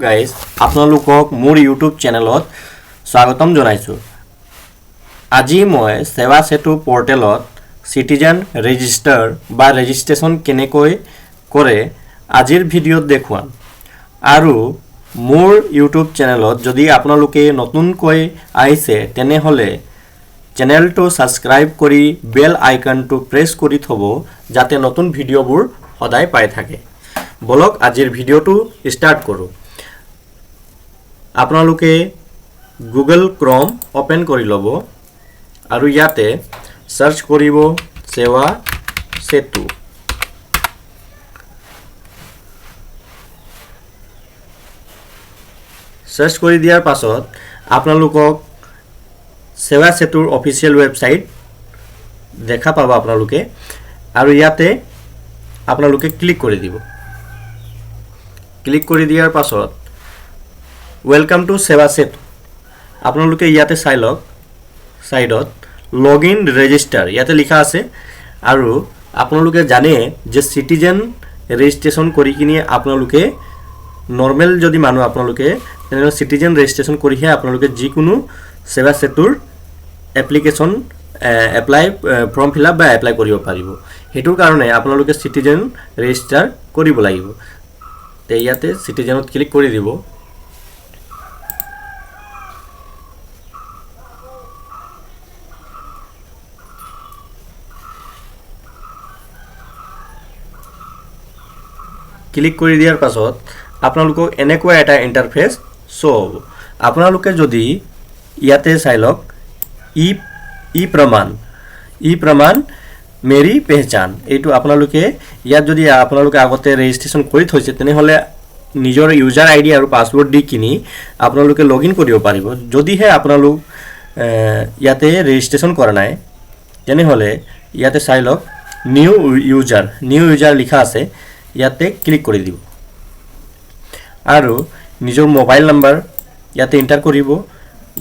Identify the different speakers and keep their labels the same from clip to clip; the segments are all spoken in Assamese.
Speaker 1: গাইজ আপোনালোকক মোৰ ইউটিউব চেনেলত স্বাগতম জনাইছোঁ। আজি মই সেৱা সেতু পোৰ্টেলত সিটিজেন ৰেজিষ্টাৰ বা ৰেজিষ্ট্ৰেশ্যন কেনেকৈ কৰে আজিৰ ভিডিঅ'ত দেখুৱাম। আৰু মোৰ ইউটিউব চেনেলত যদি আপোনালোকে নতুনকৈ আহিছে তেনেহ'লে চেনেলটো সাবস্ক্ৰাইব কৰি বেল আইকনটো প্ৰেছ কৰি থব যাতে নতুন ভিডিঅ'বোৰ সদায় পাই থাকে। বলক আজিৰ ভিডিঅ'টো ষ্টাৰ্ট কৰোঁ। আপোনালোকে গুগল ক্ৰম ওপেন কৰি ল'ব আৰু ইয়াতে সাৰ্চ কৰিব সেৱা সেতু। সাৰ্চ কৰি দিয়াৰ পাছত আপোনালোকক সেৱা সেতুৰ অফিচিয়েল ৱেবছাইট দেখা পাব আপোনালোকে আৰু ইয়াতে আপোনালোকে ক্লিক কৰি দিব। ক্লিক কৰি দিয়াৰ পাছত ওয়েলকাম টু সেৱা সেতু আপোনালোকে ইয়াতে চাই লওক সাইডত লগইন ৰেজিষ্টাৰ ইয়াতে লিখা আছে আৰু আপোনালোকে জানে যে সিটিজেন ৰেজিষ্ট্ৰেশ্যন কৰি কিনি আপোনালোকে নৰ্মেল যদি মানুহ আপোনালোকে তেনেহ'লে সিটিজেন ৰেজিষ্ট্ৰেশ্যন কৰিহে আপোনালোকে যিকোনো সেৱা সেতুৰ application apply form fill up বা এপ্লাই কৰিব পাৰিব। সেইটোৰ কাৰণে আপোনালোকে সিটিজেন ৰেজিষ্টাৰ কৰিব লাগিব। তে ইয়াতে সিটিজেনত ক্লিক কৰি দিব। ক্লিক কৰি দিয়াৰ পাছত আপোনালোকক এনেকুৱা এটা ইণ্টাৰফেচ শ্ব' হ'ব। আপোনালোকে যদি ইয়াতে চাই লওক ই প্ৰমাণ মেৰি পেহচান এইটো আপোনালোকে ইয়াত যদি আপোনালোকে আগতে ৰেজিষ্ট্ৰেশ্যন কৰি থৈছে তেনেহ'লে নিজৰ ইউজাৰ আইডি আৰু পাছৱৰ্ড দি কিনি আপোনালোকে লগইন কৰিব পাৰিব। যদিহে আপোনালোক ইয়াতে ৰেজিষ্ট্ৰেশ্যন কৰা নাই তেনেহ'লে ইয়াতে চাই লওক নিউ ইউজাৰ লিখা আছে ইয়াতে ক্লিক কৰি দিব আৰু নিজৰ মোবাইল নাম্বাৰ ইয়াতে এণ্টাৰ কৰিব।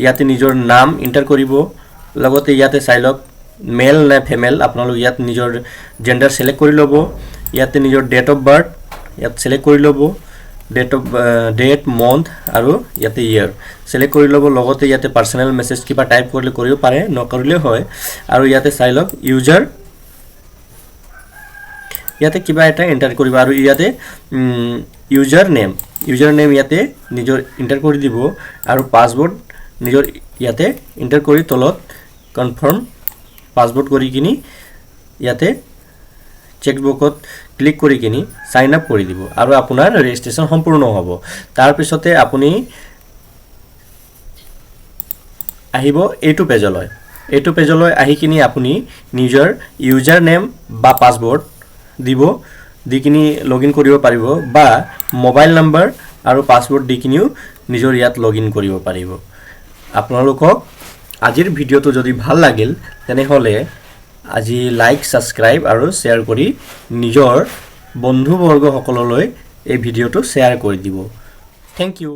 Speaker 1: ইয়াতে নিজৰ নাম এণ্টাৰ কৰিব। লগতে ইয়াতে চাই লওক মেল নে ফিমেল আপোনালোক ইয়াত নিজৰ জেন্ডাৰ সিলেক্ট কৰি ল'ব। ইয়াতে নিজৰ ডেট অফ বাৰ্থ ইয়াত সিলেক্ট কৰি ল'ব। ডেট মন্থ আৰু ইয়াতে ইয়াৰ সিলেক্ট কৰি ল'ব। লগতে ইয়াতে পাৰ্সোনেল মেছেজ কিবা টাইপ কৰিলে কৰিব পাৰে নকৰিলেও হয়। আৰু ইয়াতে চাই লওক ইয়াতে কিবা এটা এণ্টাৰ কৰিব আৰু ইয়াতে ইউজাৰ নেম ইয়াতে নিজৰ এণ্টাৰ কৰি দিব আৰু পাছৱৰ্ড নিজৰ ইয়াতে এণ্টাৰ কৰি তলত কনফাৰ্ম পাছৱৰ্ড কৰি কিনি ইয়াতে চেকবক্সত ক্লিক কৰি কিনি সাইন আপ কৰি দিব আৰু আপোনাৰ ৰেজিষ্ট্ৰেশ্যন সম্পূৰ্ণ হ'ব। তাৰ পিছতে আপুনি আহিব এইটো পেজলৈ আহি কিনি আপুনি নিজৰ ইউজাৰ নেম বা পাছৱৰ্ড দি কিনি লগইন কৰিব পাৰিব বা মোবাইল নাম্বাৰ আৰু পাছৱৰ্ড দি কিনিও নিজৰ ইয়াত লগইন কৰিব পাৰিব। আপোনালোকক আজিৰ ভিডিঅ'টো যদি ভাল লাগিল তেনেহ'লে আজি লাইক সাবস্ক্ৰাইব আৰু শ্বেয়াৰ কৰি নিজৰ বন্ধুবৰ্গসকললৈ এই ভিডিঅ'টো শ্বেয়াৰ কৰি দিব। Thank U.